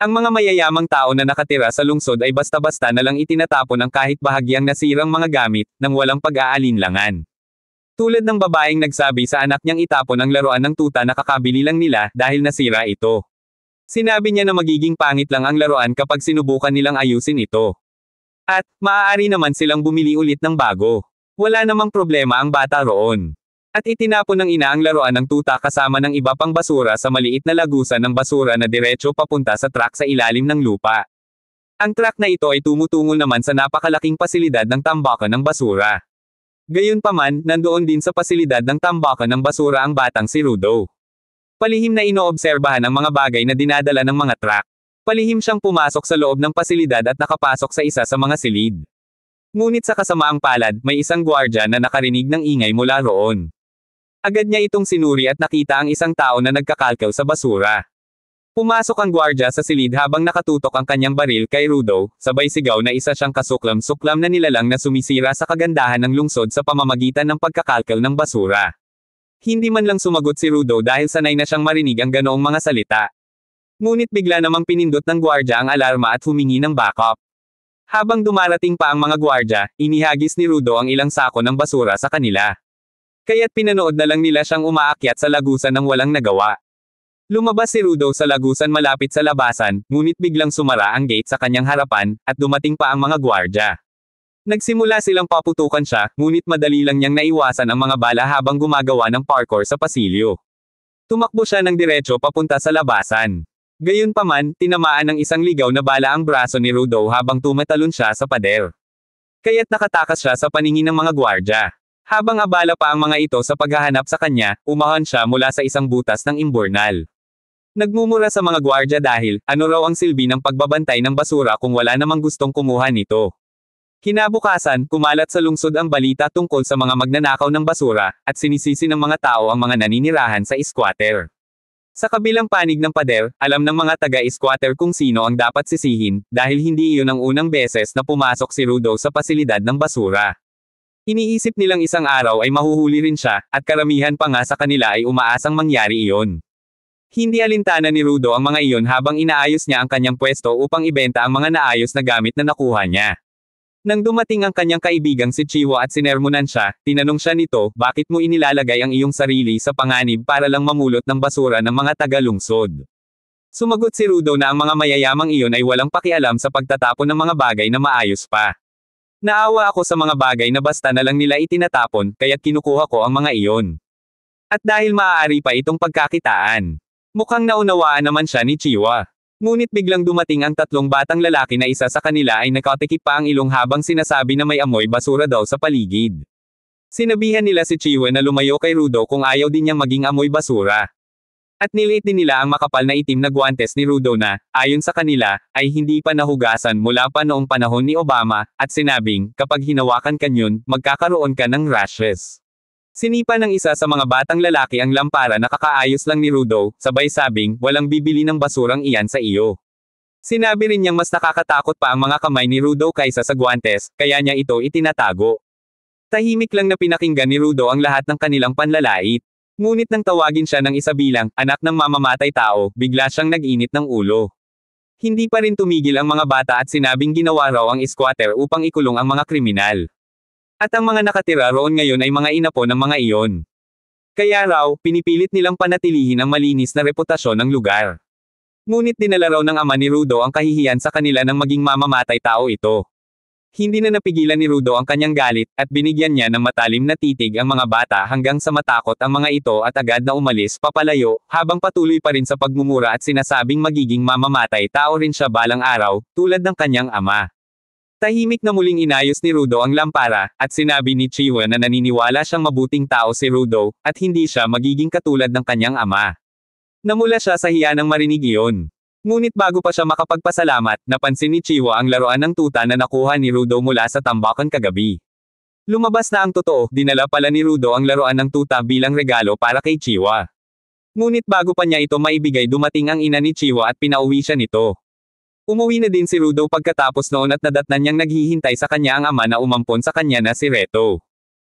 Ang mga mayayamang tao na nakatira sa lungsod ay basta-basta na lang itinatapon ang kahit bahagyang nasirang mga gamit, nang walang pag-aalinlangan. Tulad ng babaeng nagsabi sa anak niyang itapon ang laruan ng tuta na kakabili lang nila dahil nasira ito. Sinabi niya na magiging pangit lang ang laruan kapag sinubukan nilang ayusin ito. At, maaari naman silang bumili ulit ng bago. Wala namang problema ang bata roon. At itinapon ng ina ang laruan ng tuta kasama ng iba pang basura sa maliit na lagusan ng basura na diretso papunta sa truck sa ilalim ng lupa. Ang truck na ito ay tumutungo naman sa napakalaking pasilidad ng tambakan ng basura. Gayunpaman, nandoon din sa pasilidad ng tambakan ng basura ang batang si Rudo. Palihim na inoobserbahan ang mga bagay na dinadala ng mga truck. Palihim siyang pumasok sa loob ng pasilidad at nakapasok sa isa sa mga silid. Ngunit sa kasamaang palad, may isang gwardya na nakarinig ng ingay mula roon. Agad niya itong sinuri at nakita ang isang tao na nagkakalkaw sa basura. Pumasok ang gwardya sa silid habang nakatutok ang kanyang baril kay Rudo, sabay sigaw na isa siyang kasuklam-suklam na nilalang na sumisira sa kagandahan ng lungsod sa pamamagitan ng pagkakalkal ng basura. Hindi man lang sumagot si Rudo dahil sanay na siyang marinig ang ganoong mga salita. Ngunit bigla namang pinindot ng gwardya ang alarma at humingi ng backup. Habang dumarating pa ang mga gwardya, inihagis ni Rudo ang ilang sako ng basura sa kanila. Kaya't pinanood na lang nila siyang umaakyat sa lagusan ng walang nagawa. Lumabas si Rudo sa lagusan malapit sa labasan, ngunit biglang sumara ang gate sa kanyang harapan, at dumating pa ang mga gwardya. Nagsimula silang paputukan siya, ngunit madali lang niyang naiwasan ang mga bala habang gumagawa ng parkour sa pasilyo. Tumakbo siya ng diretso papunta sa labasan. Gayunpaman, tinamaan ng isang ligaw na bala ang braso ni Rudo habang tumatalon siya sa pader. Kaya't nakatakas siya sa paningin ng mga gwardya. Habang abala pa ang mga ito sa paghahanap sa kanya, umahon siya mula sa isang butas ng imburnal. Nagmumura sa mga gwardya dahil, ano raw ang silbi ng pagbabantay ng basura kung wala namang gustong kumuha nito. Kinabukasan, kumalat sa lungsod ang balita tungkol sa mga magnanakaw ng basura, at sinisisi ng mga tao ang mga naninirahan sa squatter. Sa kabilang panig ng pader, alam ng mga taga-squatter kung sino ang dapat sisihin, dahil hindi iyon ang unang beses na pumasok si Rudo sa pasilidad ng basura. Iniisip nilang isang araw ay mahuhuli rin siya, at karamihan pa nga sa kanila ay umaasang mangyari iyon. Hindi alintana ni Rudo ang mga iyon habang inaayos niya ang kanyang pwesto upang ibenta ang mga naayos na gamit na nakuha niya. Nang dumating ang kanyang kaibigang si Chiwa at sinermonan siya, tinanong siya nito, bakit mo inilalagay ang iyong sarili sa panganib para lang mamulot ng basura ng mga taga-lungsod? Sumagot si Rudo na ang mga mayayamang iyon ay walang pakialam sa pagtatapon ng mga bagay na maayos pa. Naawa ako sa mga bagay na basta na lang nila itinatapon, kaya't kinukuha ko ang mga iyon. At dahil maaari pa itong pagkakitaan. Mukhang naunawaan naman siya ni Chiwa. Ngunit biglang dumating ang tatlong batang lalaki na isa sa kanila ay nakatikip pa ang ilong habang sinasabi na may amoy basura daw sa paligid. Sinabihan nila si Chiwa na lumayo kay Rudo kung ayaw din niyang maging amoy basura. At niliit din nila ang makapal na itim na guwantes ni Rudo na, ayon sa kanila, ay hindi pa nahugasan mula pa noong panahon ni Obama, at sinabing, kapag hinawakan ka yun, magkakaroon ka ng rashes. Sinipa ng isa sa mga batang lalaki ang lampara na kakaayos lang ni Rudo, sabay sabing, walang bibili ng basurang iyan sa iyo. Sinabi rin niyang mas nakakatakot pa ang mga kamay ni Rudo kaysa sa guwantes, kaya niya ito itinatago. Tahimik lang na pinakinggan ni Rudo ang lahat ng kanilang panlalait. Ngunit nang tawagin siya ng isa bilang, anak ng mamamatay tao, bigla siyang nag-init ng ulo. Hindi pa rin tumigil ang mga bata at sinabing ginawa raw ang squatter upang ikulong ang mga kriminal. At ang mga nakatira roon ngayon ay mga inapo ng mga iyon. Kaya raw, pinipilit nilang panatilihin ang malinis na reputasyon ng lugar. Ngunit dinala raw ng ama ni Rudo ang kahihiyan sa kanila ng maging mamamatay tao ito. Hindi na napigilan ni Rudo ang kanyang galit, at binigyan niya ng matalim na titig ang mga bata hanggang sa matakot ang mga ito at agad na umalis papalayo, habang patuloy pa rin sa pagmumura at sinasabing magiging mamamatay tao rin siya balang araw, tulad ng kanyang ama. Tahimik na muling inayos ni Rudo ang lampara, at sinabi ni Chiwa na naniniwala siyang mabuting tao si Rudo, at hindi siya magiging katulad ng kanyang ama. Namula siya sa hiya nang marinig iyon. Ngunit bago pa siya makapagpasalamat, napansin ni Chiwa ang laruan ng tuta na nakuha ni Rudo mula sa tambakan kagabi. Lumabas na ang totoo, dinala pala ni Rudo ang laruan ng tuta bilang regalo para kay Chiwa. Ngunit bago pa niya ito maibigay dumating ang ina ni Chiwa at pinauwi siya nito. Umuwi na din si Rudo pagkatapos noon at nadatnan niyang naghihintay sa kanya ang ama na umampon sa kanya na si Reto.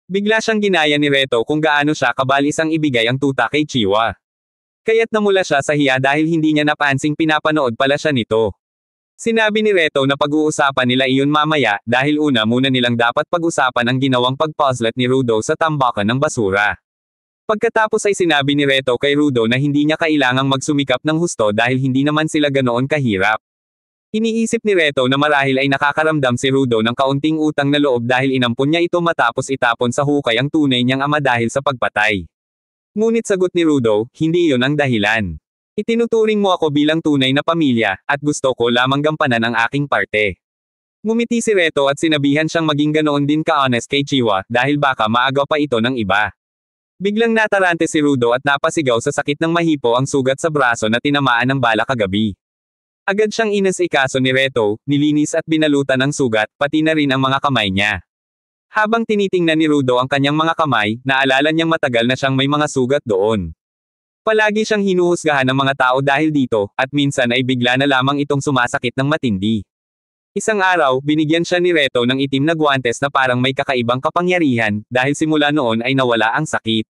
Bigla siyang ginaya ni Reto kung gaano siya kabalis ang ibigay ang tuta kay Chiwa. Kaya't namula siya sa hiya dahil hindi niya napansing pinapanood pala siya nito. Sinabi ni Reto na pag-uusapan nila iyon mamaya, dahil una muna nilang dapat pag-usapan ang ginawang pag-puzzlet ni Rudo sa tambakan ng basura. Pagkatapos ay sinabi ni Reto kay Rudo na hindi niya kailangang magsumikap ng husto dahil hindi naman sila ganoon kahirap. Iniisip ni Reto na marahil ay nakakaramdam si Rudo ng kaunting utang na loob dahil inampon niya ito matapos itapon sa hukay ang tunay niyang ama dahil sa pagpatay. Ngunit sagot ni Rudo, hindi iyon ang dahilan. Itinuturing mo ako bilang tunay na pamilya, at gusto ko lamang gampanan ang aking parte. Ngumiti si Reto at sinabihan siyang maging ganoon din ka-honest kay Chiwa, dahil baka maagaw pa ito ng iba. Biglang natarante si Rudo at napasigaw sa sakit ng mahipo ang sugat sa braso na tinamaan ng bala kagabi. Agad siyang inasikaso ni Reto, nilinis at binalutan ng sugat, pati na rin ang mga kamay niya. Habang tinitingnan ni Rudo ang kanyang mga kamay, naalala niyang matagal na siyang may mga sugat doon. Palagi siyang hinuhusgahan ng mga tao dahil dito, at minsan ay bigla na lamang itong sumasakit ng matindi. Isang araw, binigyan siya ni Reto ng itim na guwantes na parang may kakaibang kapangyarihan, dahil simula noon ay nawala ang sakit.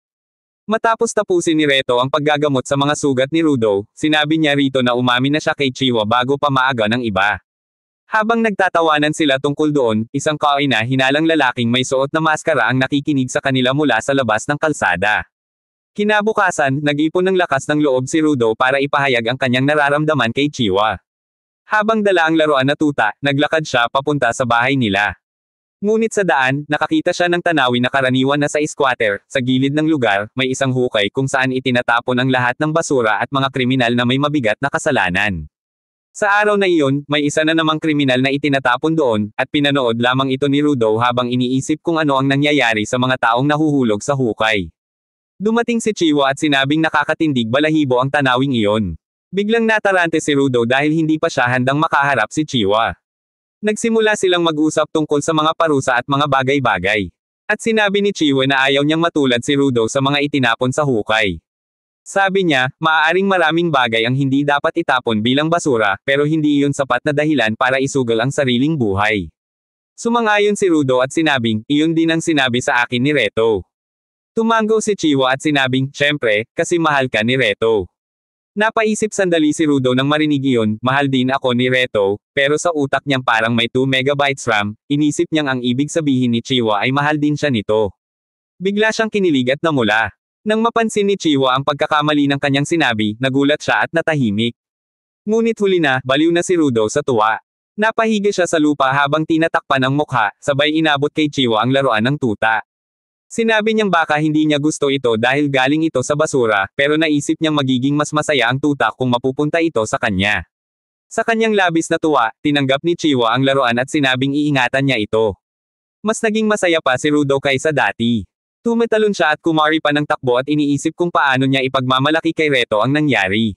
Matapos tapusin ni Reto ang paggagamot sa mga sugat ni Rudo, sinabi niya rito na umamin na siya kay Chiwa bago pa maaga ng iba. Habang nagtatawanan sila tungkol doon, isang kaina hinalang lalaking may suot na maskara ang nakikinig sa kanila mula sa labas ng kalsada. Kinabukasan, nag-ipon ng lakas ng loob si Rudo para ipahayag ang kanyang nararamdaman kay Chiwa. Habang dala ang laruan na tuta, naglakad siya papunta sa bahay nila. Ngunit sa daan, nakakita siya ng tanawin na karaniwan na sa squatter. Sa gilid ng lugar, may isang hukay kung saan itinatapon ang lahat ng basura at mga kriminal na may mabigat na kasalanan. Sa araw na iyon, may isa na namang kriminal na itinatapon doon, at pinanood lamang ito ni Rudo habang iniisip kung ano ang nangyayari sa mga taong nahuhulog sa hukay. Dumating si Chiwa at sinabing nakakatindig balahibo ang tanawing iyon. Biglang natarante si Rudo dahil hindi pa siya handang makaharap si Chiwa. Nagsimula silang mag-usap tungkol sa mga parusa at mga bagay-bagay. At sinabi ni Chiwa na ayaw niyang matulad si Rudo sa mga itinapon sa hukay. Sabi niya, maaaring maraming bagay ang hindi dapat itapon bilang basura, pero hindi iyon sapat na dahilan para isugal ang sariling buhay. Sumang-ayon si Rudo at sinabing, iyon din ang sinabi sa akin ni Reto. Tumango si Chiwa at sinabing, syempre, kasi mahal ka ni Reto. Napaisip sandali si Rudo nang marinig iyon, mahal din ako ni Reto, pero sa utak niyang parang may 2 megabytes RAM, inisip niyang ang ibig sabihin ni Chiwa ay mahal din siya nito. Bigla siyang kinilig at namula. Nang mapansin ni Chiwa ang pagkakamali ng kanyang sinabi, nagulat siya at natahimik. Ngunit huli na, baliw na si Rudo sa tuwa. Napahiga siya sa lupa habang tinatakpan ang mukha, sabay inabot kay Chiwa ang laruan ng tuta. Sinabi niyang baka hindi niya gusto ito dahil galing ito sa basura, pero naisip niyang magiging mas masaya ang tuta kung mapupunta ito sa kanya. Sa kanyang labis na tuwa, tinanggap ni Chiwa ang laruan at sinabing iingatan niya ito. Mas naging masaya pa si Rudo kaysa dati. Tumatalon siya at kumari pa ng takbo at iniisip kung paano niya ipagmamalaki kay Reto ang nangyari.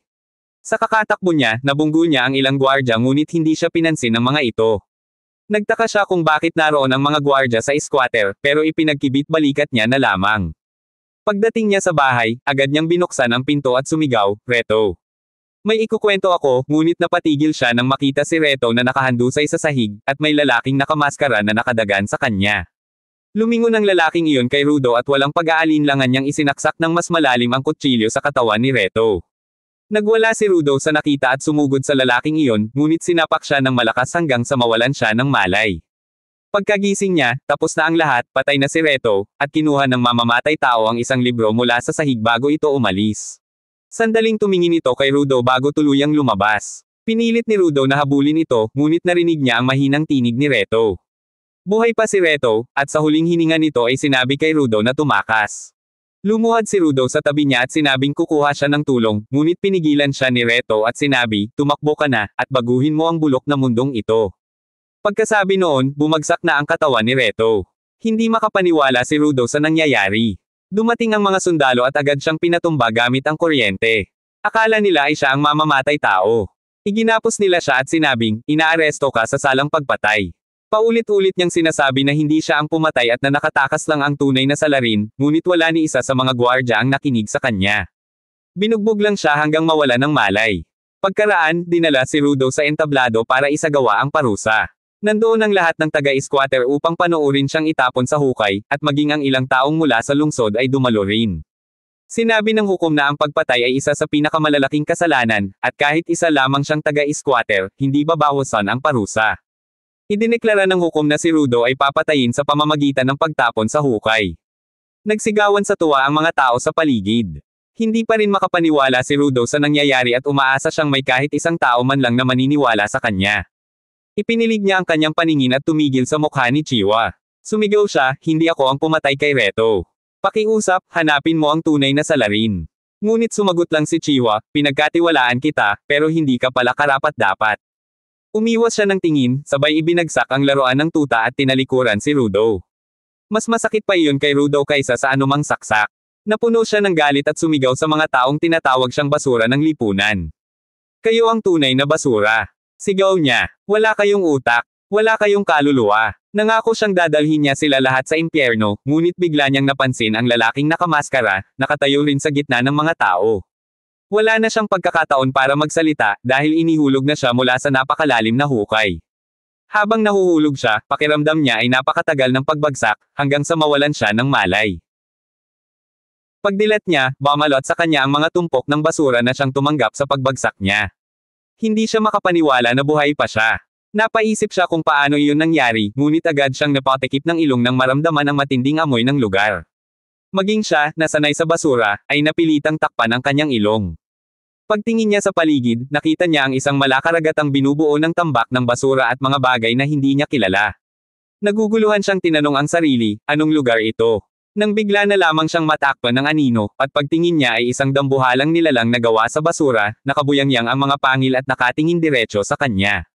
Sa kakatakbo niya, nabunggo niya ang ilang gwardya ngunit hindi siya pinansin ng mga ito. Nagtaka siya kung bakit naroon ang mga gwardya sa squatter, pero ipinagkibit balikat niya na lamang. Pagdating niya sa bahay, agad niyang binuksan ang pinto at sumigaw, Reto. May ikukwento ako, ngunit napatigil siya nang makita si Reto na nakahandusay sa sahig, at may lalaking nakamaskara na nakadagan sa kanya. Lumingon ang lalaking iyon kay Rudo at walang pag-aalinlangan niyang isinaksak ng mas malalim ang kutsilyo sa katawan ni Reto. Nagwala si Rudo sa nakita at sumugod sa lalaking iyon, ngunit sinapak siya ng malakas hanggang sa mawalan siya ng malay. Pagkagising niya, tapos na ang lahat, patay na si Reto, at kinuha ng mamamatay tao ang isang libro mula sa sahig bago ito umalis. Sandaling tumingin ito kay Rudo bago tuluyang lumabas. Pinilit ni Rudo na habulin ito, ngunit narinig niya ang mahinang tinig ni Reto. Buhay pa si Reto, at sa huling hininga nito ay sinabi kay Rudo na tumakas. Lumuhad si Rudo sa tabi niya at sinabing kukuha siya ng tulong, ngunit pinigilan siya ni Reto at sinabi, tumakbo ka na, at baguhin mo ang bulok na mundong ito. Pagkasabi noon, bumagsak na ang katawan ni Reto. Hindi makapaniwala si Rudo sa nangyayari. Dumating ang mga sundalo at agad siyang pinatumba gamit ang kuryente. Akala nila ay siya ang mamamatay tao. Iginapos nila siya at sinabing, inaaresto ka sa salang pagpatay. Paulit-ulit niyang sinasabi na hindi siya ang pumatay at na nakatakas lang ang tunay na salarin, ngunit wala ni isa sa mga gwardya ang nakinig sa kanya. Binugbog lang siya hanggang mawala ng malay. Pagkaraan, dinala si Rudo sa entablado para isagawa ang parusa. Nandoon ang lahat ng taga-squatter upang panoorin siyang itapon sa hukay, at maging ang ilang taong mula sa lungsod ay dumalo rin. Sinabi ng hukom na ang pagpatay ay isa sa pinakamalalaking kasalanan, at kahit isa lamang siyang taga-squatter, hindi babawasan ang parusa. Idineklara ng hukom na si Rudo ay papatayin sa pamamagitan ng pagtapon sa hukay. Nagsigawan sa tuwa ang mga tao sa paligid. Hindi pa rin makapaniwala si Rudo sa nangyayari at umaasa siyang may kahit isang tao man lang na maniniwala sa kanya. Ipinilig niya ang kanyang paningin at tumigil sa mukha ni Chiwa. Sumigaw siya, "Hindi ako ang pumatay kay Reto. Pakiusap, hanapin mo ang tunay na salarin." Ngunit sumagot lang si Chiwa, "Pinagkatiwalaan kita, pero hindi ka pala karapat-dapat." Umiwas siya ng tingin, sabay ibinagsak ang laruan ng tuta at tinalikuran si Rudo. Mas masakit pa iyon kay Rudo kaysa sa anumang saksak. Napuno siya ng galit at sumigaw sa mga taong tinatawag siyang basura ng lipunan. "Kayo ang tunay na basura." Sigaw niya, "Wala kayong utak. Wala kayong kaluluwa." Nangako siyang dadalhin niya sila lahat sa impyerno, ngunit bigla niyang napansin ang lalaking nakamaskara, nakatayo rin sa gitna ng mga tao. Wala na siyang pagkakataon para magsalita, dahil inihulog na siya mula sa napakalalim na hukay. Habang nahuhulog siya, pakiramdam niya ay napakatagal ng pagbagsak, hanggang sa mawalan siya ng malay. Pagdilat niya, bumalot sa kanya ang mga tumpok ng basura na siyang tumanggap sa pagbagsak niya. Hindi siya makapaniwala na buhay pa siya. Napaisip siya kung paano iyon nangyari, ngunit agad siyang napatikip ng ilong nang maramdaman ang matinding amoy ng lugar. Maging siya, na sanay sa basura, ay napilitang takpan ang kanyang ilong. Pagtingin niya sa paligid, nakita niya ang isang malakaragatang binubuo ng tambak ng basura at mga bagay na hindi niya kilala. Naguguluhan siyang tinanong ang sarili, anong lugar ito? Nang bigla na lamang siyang matakpan ng anino, at pagtingin niya ay isang dambuhalang nilalang na gawa sa basura, nakabuyangyang ang mga pangil at nakatingin diretso sa kanya.